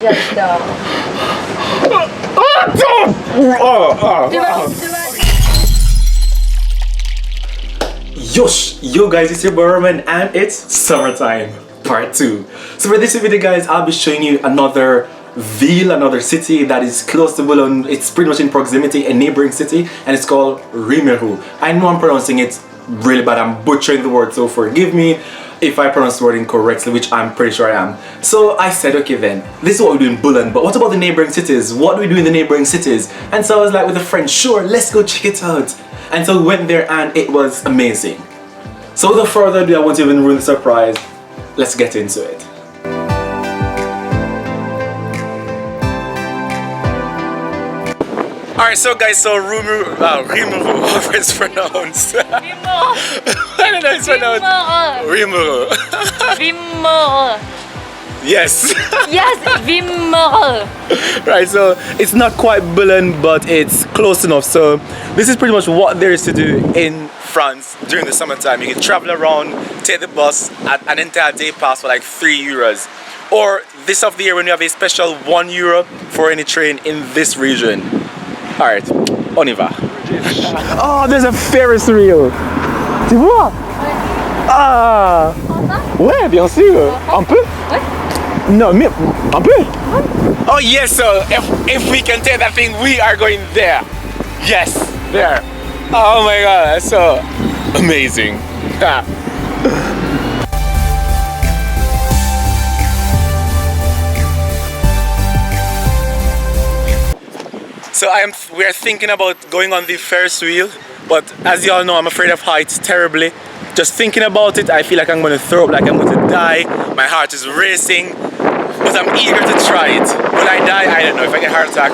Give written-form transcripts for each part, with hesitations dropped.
J'adore. Yo guys, it's your boy Roman and it's summertime part 2. So for this video guys, I'll be showing you another ville, another city that is close to Boulogne. It's pretty much in proximity, a neighboring city, and it's called Rimeru. I know I'm pronouncing it really bad, I'm butchering the word, so forgive me if I pronounce the word incorrectly, which I'm pretty sure I am. So I said, okay then, this is what we do in Boulogne, but what about the neighboring cities? What do we do in the neighboring cities? And so I was like with a friend, sure, let's go check it out. And so we went there and it was amazing. So without further ado, I won't even ruin the surprise. Let's get into it. Alright, so guys, so Rimeru, however it's pronounced. I don't know it's pronounced. Rimeru. Rimeru. Yes. Yes, Rimeru. Right, so it's not quite Boulogne, but it's close enough. So this is pretty much what there is to do in France during the summertime. You can travel around, take the bus at an entire day pass for like €3. Or this of the year when you have a special €1 for any train in this region. Alright, on y va. Oh, there's a Ferris wheel. Tu vois? Ah! Ouais, bien sûr. Un peu? No, mais un peu. Oh yes, so if we can take that thing, we are going there. Yes, there. Oh my god, that's so amazing. So we are thinking about going on the Ferris wheel, but as you all know, I'm afraid of heights terribly. Just thinking about it, I feel like I'm going to throw up, like I'm going to die. My heart is racing, but I'm eager to try it. Will I die? I don't know. If I get a heart attack.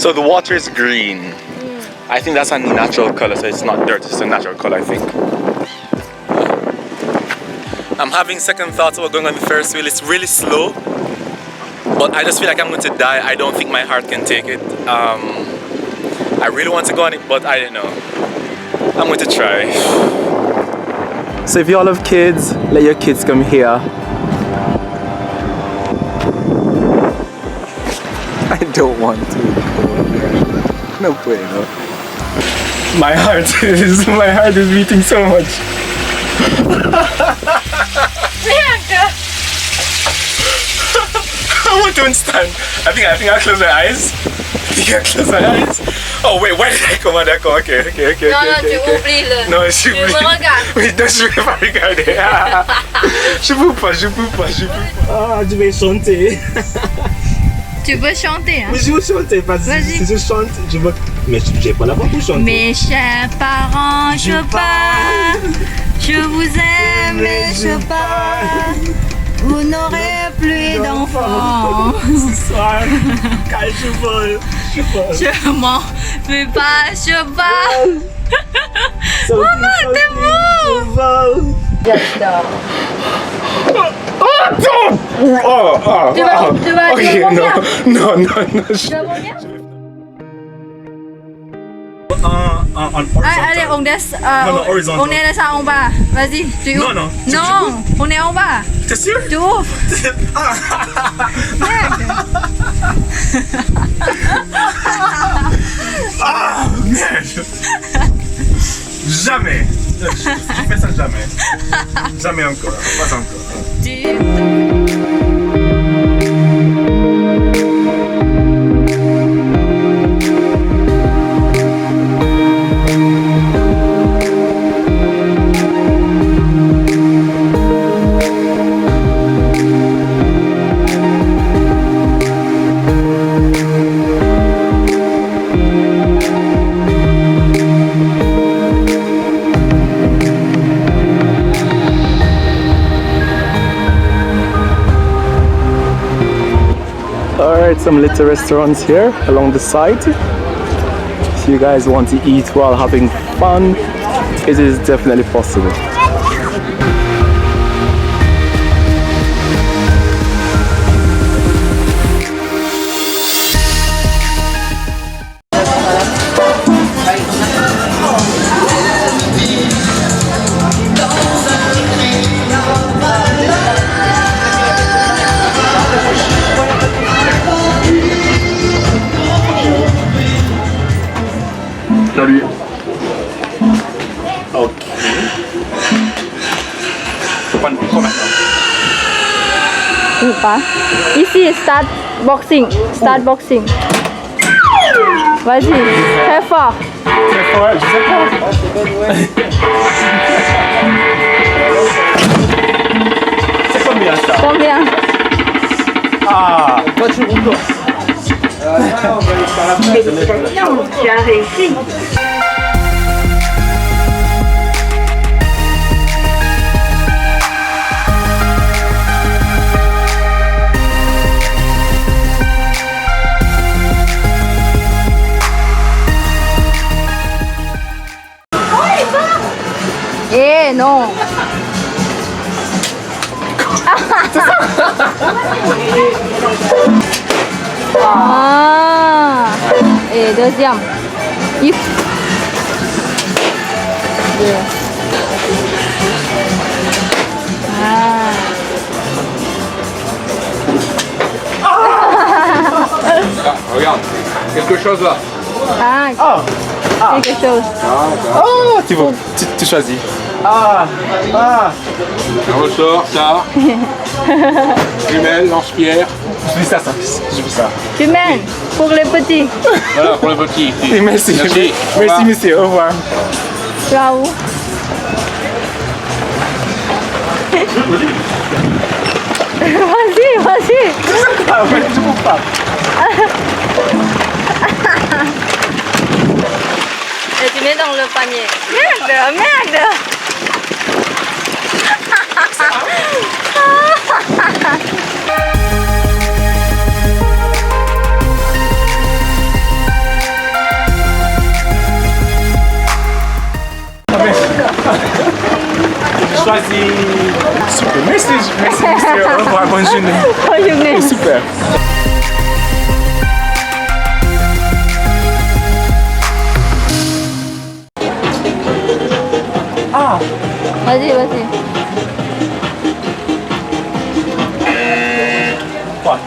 So the water is green. I think that's a natural color, so it's not dirt, it's a natural color, I think. I'm having second thoughts about going on the Ferris wheel. It's really slow, but I just feel like I'm going to die. I don't think my heart can take it. I really want to go on it, but I don't know. I'm going to try. So if you all have kids, let your kids come here. I don't want to. No bueno. My heart is beating so much. I want to stand. I think I'll close my eyes. Oh wait, why did I come on that call? Okay. Non, tu oublies le. Non, je Tu me regardes. Oui, non, je vais pas regarder. Je peux pas. Ah, je vais chanter. Tu veux chanter, hein? Mais je veux chanter parce que si je chante, je veux. Mais j'ai pas la voix pour chanter. Mes chers parents, je pars. Je vous aime et je pars. Vous n'aurez plus d'enfants. Ce soir, quand je vole. Je m'en fais pas, je pars. Maman, t'es beau. J'adore. Tu vas vomir? Non. Tu vas vomir? Allez, on descend. horizontal. On est en bas. Vas-y, tu ouvres. Non. Non, on est en bas. T'es sûr? Tu ouvres. Merde. Ah, merde. Jamais. Je fais ça jamais. Jamais encore. Pas encore. Alright, some little restaurants here along the side. If you guys want to eat while having fun, it is definitely possible. Ok. Quoi maintenant? Je sais pas. Ici, start boxing. Start boxing. Vas-y, très fort. Très fort, je sais pas. C'est combien ça? Combien? Ah, Non, tu as réussi. Eh non. Ah. Et deuxième. If. Deux. Ah. Ah, regarde, quelque chose là. Ah. Quelque chose. oh, tu choisis. Ah, ah. Un ressort, ça. Jumelle, lance-pierre. Je vis ça, je vis ça. Tu mènes pour les petits. Voilà pour le petit. ici. Et merci, Merci. merci monsieur, au revoir. Tu vas où? Vas-y, vas-y. Ah ouais, je comprends pas. Et tu mets dans le panier. Merde, merde. Je choisis. Super, merci, merci monsieur, au revoir, bonne journée. Bonne journée. Super. Ah, Vas-y, vas-y. quoi?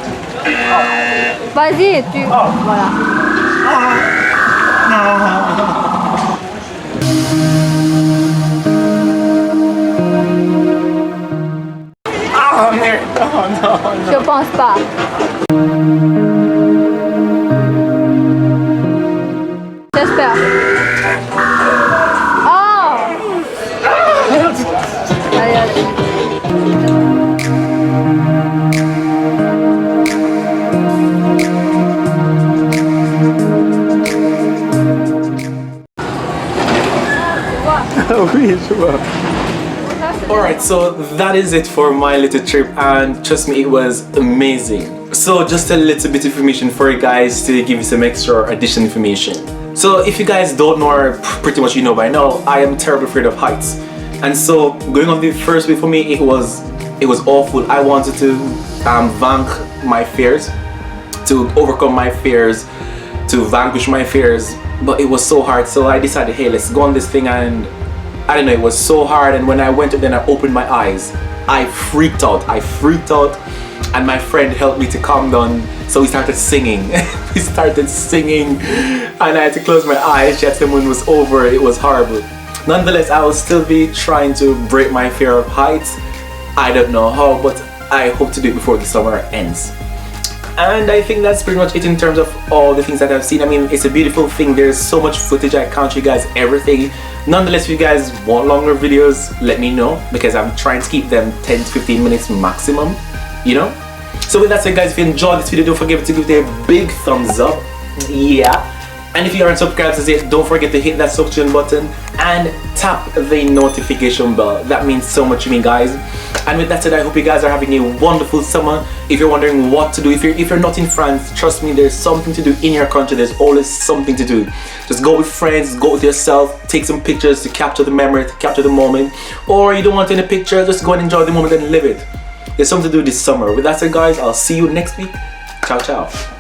Vas-y, tu. Voilà. Ah merde, oh non. Je pense pas. J'espère. Oh! Allez, allez. Oui, je vois. Alright, so that is it for my little trip, and trust me, it was amazing. So just a little bit of information for you guys to give you some extra additional information. So if you guys don't know, or pretty much you know by now, I am terribly afraid of heights. And so going on the first way for me, it was awful. I wanted to vanquish my fears, to overcome my fears, to vanquish my fears, but it was so hard. So I decided, hey, let's go on this thing, and I don't know, it was so hard. And when I went up, then I opened my eyes. I freaked out, and my friend helped me to calm down. So we started singing. We started singing, and I had to close my eyes just when it was over. It was horrible. Nonetheless, I will still be trying to break my fear of heights. I don't know how, but I hope to do it before the summer ends. And I think that's pretty much it in terms of all the things that I've seen. I mean, it's a beautiful thing. There's so much footage, I can't show you guys everything. Nonetheless, if you guys want longer videos, let me know, because I'm trying to keep them 10 to 15 minutes maximum, you know? So with that said, guys, if you enjoyed this video, don't forget to give it a big thumbs up. Yeah. And if you aren't subscribed to it, don't forget to hit that subscription button and tap the notification bell. That means so much to me, guys. And with that said, I hope you guys are having a wonderful summer. If you're wondering what to do, if you're not in France, trust me, there's something to do in your country. There's always something to do. Just go with friends, go with yourself, take some pictures to capture the memory, to capture the moment. Or you don't want any picture, just go and enjoy the moment and live it. There's something to do this summer. With that said, guys, I'll see you next week. Ciao, ciao.